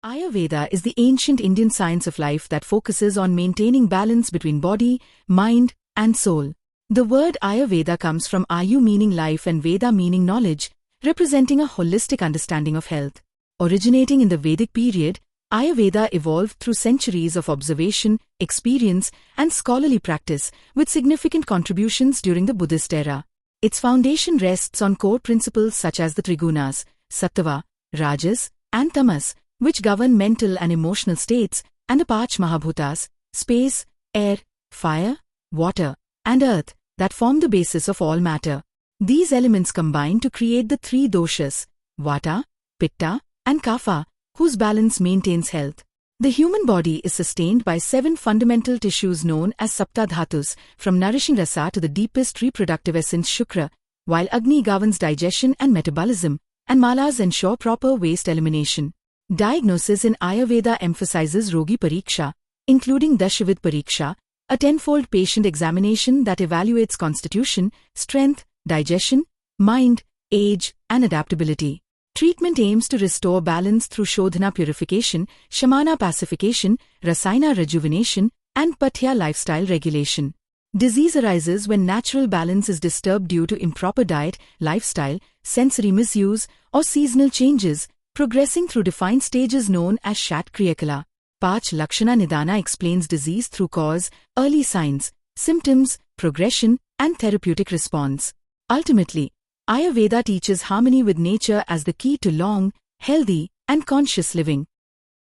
Ayurveda is the ancient Indian science of life that focuses on maintaining balance between body, mind, and soul. The word Ayurveda comes from Ayu meaning life and Veda meaning knowledge, representing a holistic understanding of health. Originating in the Vedic period, Ayurveda evolved through centuries of observation, experience, and scholarly practice, with significant contributions during the Buddhist era. Its foundation rests on core principles such as the Trigunas, Sattva, Rajas, and Tamas, which govern mental and emotional states, and the Panch Mahabhutas, space, air, fire, water, and earth, that form the basis of all matter. These elements combine to create the three Doshas, Vata, Pitta, and Kapha, whose balance maintains health. The human body is sustained by 7 fundamental tissues known as Sapta Dhatus, from nourishing rasa to the deepest reproductive essence Shukra, while Agni governs digestion and metabolism, and Malas ensure proper waste elimination. Diagnosis in Ayurveda emphasizes Rogi Pareeksha, including Dashavidha Pareeksha, a tenfold patient examination that evaluates constitution, strength, digestion, mind, age, and adaptability. Treatment aims to restore balance through Shodhana purification, Shamana pacification, Rasayana rejuvenation, and Pathya lifestyle regulation. Disease arises when natural balance is disturbed due to improper diet, lifestyle, sensory misuse, or seasonal changes, progressing through defined stages known as Shat Kriyakala. Lakshana Nidana explains disease through cause, early signs, symptoms, progression, and therapeutic response. Ultimately, Ayurveda teaches harmony with nature as the key to long, healthy, and conscious living.